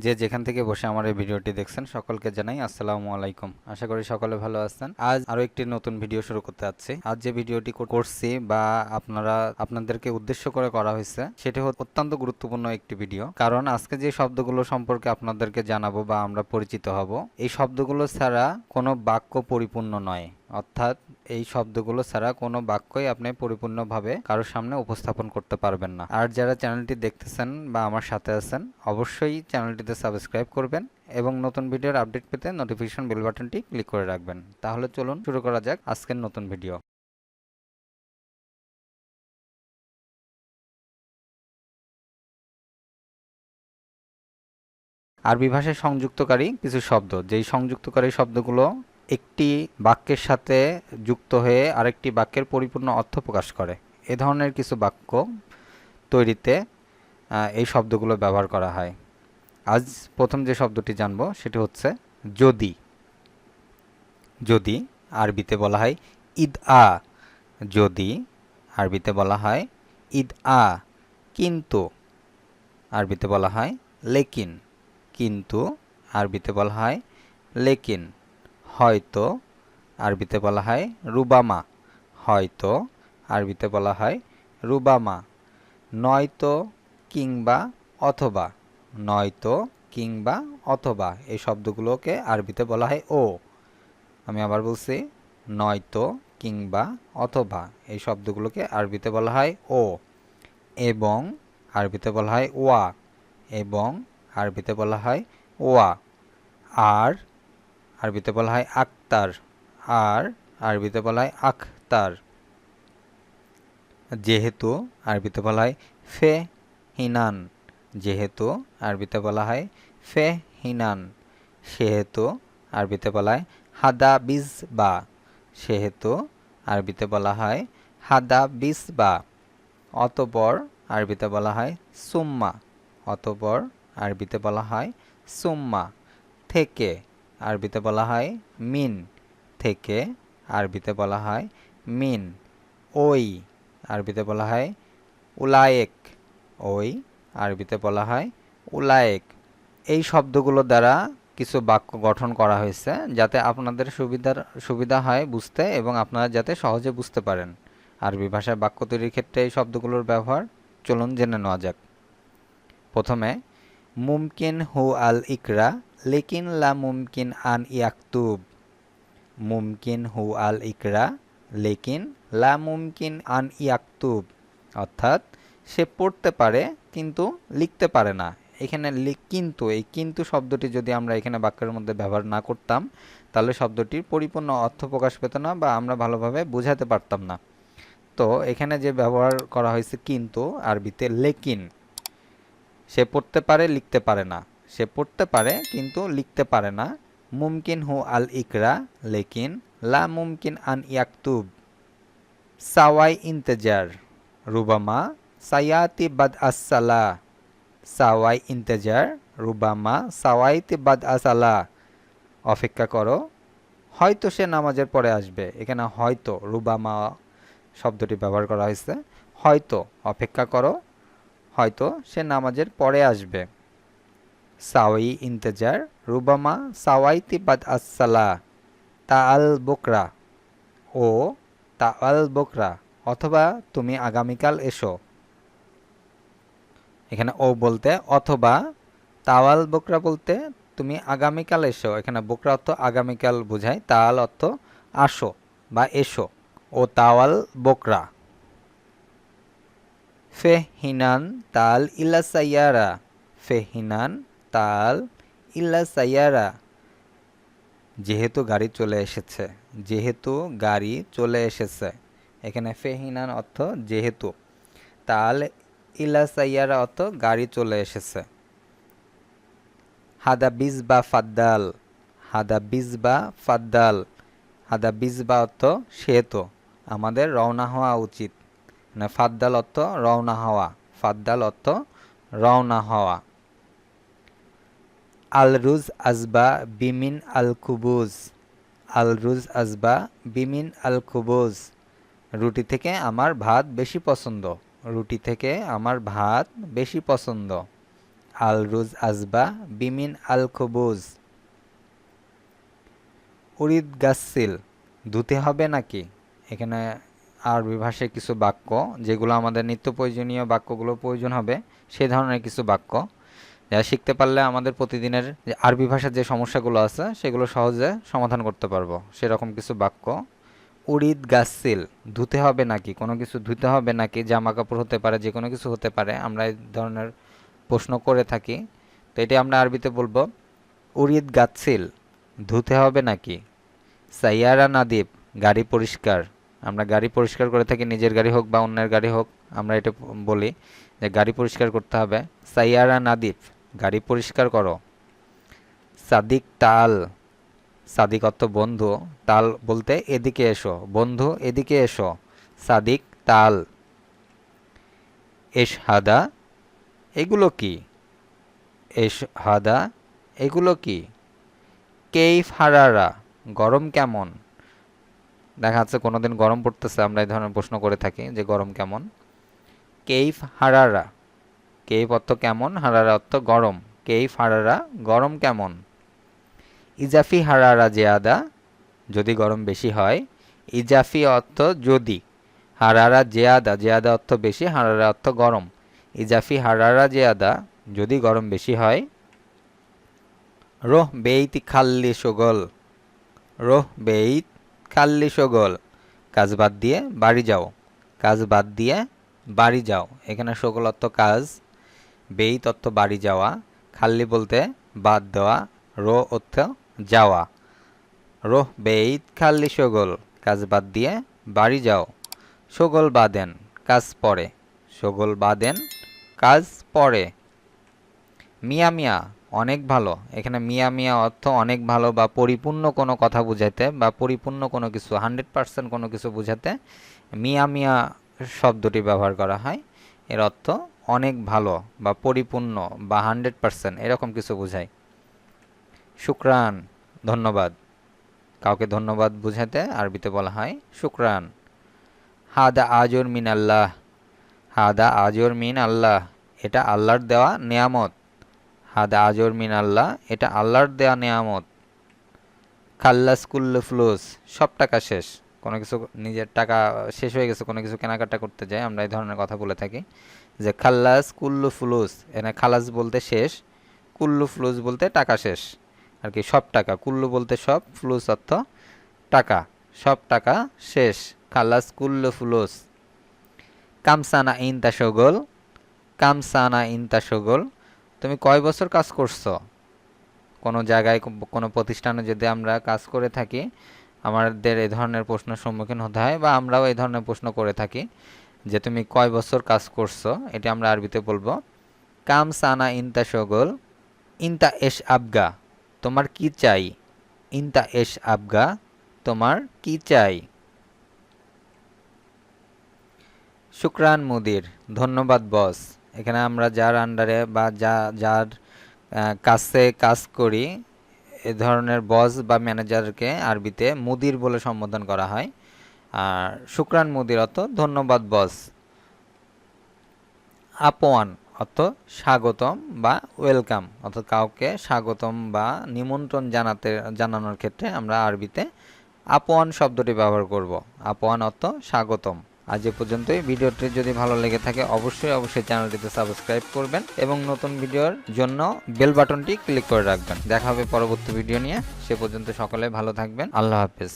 যে যেখান থেকে বসে আমার এই ভিডিওটি দেখছেন সকলকে জানাই আসসালামু আলাইকুম। আশা করি সকলে ভালো আছেন। আজ আরো একটি নতুন ভিডিও শুরু করতে যাচ্ছি। আজ যে ভিডিওটি করছি বা আপনাদেরকে উদ্দেশ্য করে করা হয়েছে সেটি অত্যন্ত গুরুত্বপূর্ণ একটি ভিডিও, কারণ আজকে যে শব্দগুলো সম্পর্কে আপনাদেরকে জানাবো বা আমরা পরিচিত হব, এই শব্দগুলো ছাড়া কোনো বাক্য পরিপূর্ণ নয়। অর্থাৎ এই শব্দগুলো ছাড়া কোনো বাক্যই আপনি পরিপূর্ণভাবে কারোর সামনে উপস্থাপন করতে পারবেন না। আর যারা চ্যানেলটি দেখতেছেন বা আমার সাথে আছেন, অবশ্যই চ্যানেলটিতে সাবস্ক্রাইব করবেন এবং নতুন ভিডিওর আপডেট পেতে নোটিফিকেশন বেল বাটনটি ক্লিক করে রাখবেন। তাহলে চলুন শুরু করা যাক আজকের নতুন ভিডিও। আরবি ভাষায় সংযুক্তকারী কিছু শব্দ, যেই সংযুক্তকারী শব্দগুলো একটি বাক্যের সাথে যুক্ত হয়ে আরেকটি বাক্যের পরিপূর্ণ অর্থ প্রকাশ করে, এ ধরনের কিছু বাক্য তৈরিতে এই শব্দগুলো ব্যবহার করা হয়। আজ প্রথম যে শব্দটি জানব সেটি হচ্ছে যদি। যদি আরবিতে বলা হয় ঈদ আ। যদি আরবিতে বলা হয় ঈদ আ। কিন্তু আরবিতে বলা হয় লেকিন। কিন্তু আরবিতে বলা হয় লেকিন। হয়তো আরবিতে বলা হয় রুবামা। হয়তো আরবিতে বলা হয় রুবামা। নয়তো কিংবা অথবা। নয়তো কিংবা অথবা এই শব্দগুলোকে আরবিতে বলা হয় ও। আমি আবার বলছি, নয়তো কিংবা অথবা এই শব্দগুলোকে আরবিতে বলা হয় ও। এবং আরবিতে বলা হয় ওয়া। এবং আরবিতে বলা হয় ওয়া। আর আরবিতে বলা হয় আক্তার। আর আরবিতে বলা হয় আখতার। যেহেতু আরবিতে বলা হয় ফে হিনান। যেহেতু আরবিতে বলা হয় ফে হিনান। সেহেতু আরবিতে বলা হয় হাদা বিজ বা। সেহেতু আরবিতে বলা হয় হাদা বিজ বা। অতঃপর আরবিতে বলা হয় সুম্মা। অতঃপর আরবিতে বলা হয় সুম্মা। থেকে আরবিতে বলা হয় মিন। থেকে আরবিতে বলা হয় মিন। ওই আরবিতে বলা হয় উলায়েক। ওই আরবিতে বলা হয় উলায়েক। এই শব্দগুলো দ্বারা কিছু বাক্য গঠন করা হয়েছে যাতে আপনাদের সুবিধা হয় বুঝতে এবং আপনারা যাতে সহজে বুঝতে পারেন। আরবি ভাষায় বাক্য তৈরির ক্ষেত্রে এই শব্দগুলোর ব্যবহার চলুন জেনে নেওয়া যাক। প্রথমে মুমকিন হু আল ইকরা লেকিন লা মুমকিন আন ইয়াকতুব। মুমকিন হু আল ইকরা লেকিন লা মুমকিন আন ইয়াকতুব। অর্থাৎ সে পড়তে পারে কিন্তু লিখতে পারে না। এখানে কিন্তু, এই কিন্তু শব্দটি যদি আমরা এখানে বাক্যের মধ্যে ব্যবহার না করতাম তাহলে শব্দটির পরিপূর্ণ অর্থ প্রকাশ পেত না বা আমরা ভালোভাবে বোঝাতে পারতাম না। তো এখানে যে ব্যবহার করা হয়েছে কিন্তু, আরবিতে লেকিন। সে পড়তে পারে লিখতে পারে না। সে পড়তে পারে কিন্তু লিখতে পারে না। মুমকিন হু আল ইকরা লেকিন লা মুমকিন আন ইয়াকতুব। সাওয়াই ইন্তেজার রুবামা সায়াতি বাদ আসসালা। সাওয়াই ইন্তেজার রুবামা সাওয়াইতি বাদ আসালা। অপেক্ষা করো, হয়তো সে নামাজের পরে আসবে। এখানে হয়তো রুবামা শব্দটি ব্যবহার করা হয়েছে। হয়তো, অপেক্ষা করো, হয়তো সে নামাজের পরে আসবে। সাওয়াই ইন্তেজার রুবামা সাওয়াইতি বাদ আসসালা। তাআল বুকরা ও তাআল বুকরা, অথবা তুমি আগামীকাল এসো। এখানে ও বলতে অথবা, তাওয়াল বকরা বলতে তুমি আগামীকাল এসো। এখানে বকরা অর্থ আগামীকাল বোঝায়, তাওয়াল অর্থ আসো বা এসো। ও তাওয়াল বকরা। ফেহিনান তাল ইলা সাইয়ারা। ফেহিনান তাল ইলা সাইয়ারা। যেহেতু গাড়ি চলে এসেছে। যেহেতু গাড়ি চলে এসেছে। এখানে ফেহিনান অর্থ যেহেতু, তাল ইলা সাইয়ারা অর্থ গাড়ি চলে এসেছে। হাদা বিজবা ফাদ্দাল। হাদা বিজবা ফাদ্দাল। হাদা বিজবা অর্থ সেহেতু, আমাদের রওনা হওয়া উচিত। মানে ফাদ্দাল অর্থ রওনা হওয়া। ফাদ্দাল অর্থ রওনা হওয়া। আল রুজ আজবা বিমিন আল কুবুজ। আল রুজ আজবা বিমিন আল কুবুজ। রুটি থেকে আমার ভাত বেশি পছন্দ। রুটি থেকে আমার ভাত বেশি পছন্দ। আল রুজ আজবা বিমিন আল খুবুজ। উরিদ গাসিল ধুতে হবে নাকি? এখানে আরবি ভাষায় কিছু বাক্য যেগুলো আমাদের নিত্য প্রয়োজনীয় বাক্যগুলো প্রয়োজন হবে সেই ধরনের কিছু বাক্য যা শিখতে পারলে আমাদের প্রতিদিনের যে আরবি ভাষার যে সমস্যাগুলো আছে সেগুলো সহজে সমাধান করতে পারবো। সেরকম কিছু বাক্য। উরিদ গাসিল ধুতে হবে নাকি, কোনো কিছু ধুতে হবে নাকি, জামা কাপড় হতে পারে, যে কোনো কিছু হতে পারে, আমরা এই ধরনের প্রশ্ন করে থাকি। তো এটি আমরা আরবিতে বলবো উরিদ গাসিল ধুতে হবে নাকি। সাইয়ারা নাদিব গাড়ি পরিষ্কার, আমরা গাড়ি পরিষ্কার করে থাকি, নিজের গাড়ি হোক বা অন্যের গাড়ি হোক, আমরা এটা বলি যে গাড়ি পরিষ্কার করতে হবে। সাইয়ারা নাদিব গাড়ি পরিষ্কার করো। সাদিক তাল, সাদিক অর্থ বন্ধু, তাল বলতে এদিকে এসো, বন্ধু এদিকে এসো, সাদিক তাল। এশহাদা এগুলো কি, এশহাদা এগুলো কি। কেইফ হারারা গরম কেমন, দেখা যাচ্ছে কোনোদিন গরম পড়তেছে, আমরা এই ধরনের প্রশ্ন করে থাকি যে গরম কেমন। কেইফ হারারা, কেইফ অর্থ কেমন, হারারা অর্থ গরম, কেইফ হারারা গরম কেমন। ইজাফি হারারা জিয়াদা যদি গরম বেশি হয়, ইজাফি অর্থ যদি, হারারা জিয়াদা, জিয়াদা অর্থ বেশি, হারারা অর্থ গরম, ইজাফি হারারা জিয়াদা যদি গরম বেশি হয়। রোহ বেইত খাল্লি শগল, রোহ বেইত খাল্লি শগল কাজ বাদ দিয়ে বাড়ি যাও, কাজ বাদ দিয়ে বাড়ি যাও। এখানে শগল অর্থ কাজ, বেইত অর্থ বাড়ি যাওয়া, খাল্লি বলতে বাদ দেওয়া, রো অর্থ যাওয়া। রোহ বেইত খাল্লি শগল কাজ বাদ দিয়ে বাড়ি যাও। শগল বাদেন কাজ পড়ে, শগল বাদেন কাজ পড়ে। মিয়া মিয়া অনেক ভালো, এখানে মিয়া মিয়া অর্থ অনেক ভালো বা পরিপূর্ণ কোনো কথা বুঝাইতে বা পরিপূর্ণ কোনো কিছু 100% কোনো কিছু বুঝাতে মিয়া মিয়া শব্দটি ব্যবহার করা হয়। এর অর্থ অনেক ভালো বা পরিপূর্ণ বা 100% এরকম কিছু বোঝায়। শুকরান ধন্যবাদ, কাউকে ধন্যবাদ বুঝাতে আরবিতে বলা হয় শুকরান। হাদা আজর মিন আল্লাহ, হাদা আজর মিন আল্লাহ এটা আল্লাহর দেওয়া নেয়ামত, হাদা আজর মিন আল্লাহ এটা আল্লাহর দেওয়া নেয়ামত। খাল্লাস কুল্লু ফ্লুস সব টাকা শেষ, কোনো কিছু নিজের টাকা শেষ হয়ে গেছে, কোনো কিছু কেনাকাটা করতে যাই আমরা এই ধরনের কথা বলে থাকি যে খাল্লাস কুল্লু ফ্লুস। এখানে খালাস বলতে শেষ, কুল্লু ফ্লুস বলতে টাকা শেষ আর কি, সব টাকা, কুল্লু বলতে সব, ফ্লুস অর্থ টাকা, সব টাকা শেষ, খাল্লাস কুল্লু ফ্লুস। কামসানা ইনতা শগল, কামসানা ইনতা শগল তুমি কয় বছর কাজ করছো। কোনো জায়গায় কোনো প্রতিষ্ঠানে যদি আমরা কাজ করে থাকি আমাদের এই ধরনের প্রশ্নের সম্মুখীন হতে হয় বা আমরাও এই ধরনের প্রশ্ন করে থাকি যে তুমি কয় বছর কাজ করছো, এটি আমরা আরবিতে বলবো কাম সানা ইনতা শগল, ইনতা এশ আবগা তোমার কি চাই, ইনতা এশ আবগা তোমার কি চাই। শুকরান মুদির ধন্যবাদ বস, এখানে আমরা যার আন্ডারে বা যার কাছে কাজ করি এ ধরনের বস বা ম্যানেজারকে আরবিতে মুদির বলে সম্বোধন করা হয়। আর শুকরান মুদির অর্থ ধন্যবাদ বস। আপওয়ান অর্থ স্বাগতম বা ওয়েলকাম, অর্থাৎ কাউকে স্বাগতম বা নিমন্ত্রণ জানানোর ক্ষেত্রে আমরা আরবিতে আপওয়ান শব্দটি ব্যবহার করব। আপওয়ান অর্থ স্বাগতম। আজ এ পর্যন্তই। ভিডিওটি যদি ভালো লেগে থাকে অবশ্যই চ্যানেলটিতে সাবস্ক্রাইব করবেন এবং নতুন ভিডিওর জন্য বেল বাটনটি ক্লিক করে রাখবেন। দেখা হবে পরবর্তী ভিডিও নিয়ে, সে পর্যন্ত সকলে ভালো থাকবেন। আল্লাহ হাফেজ।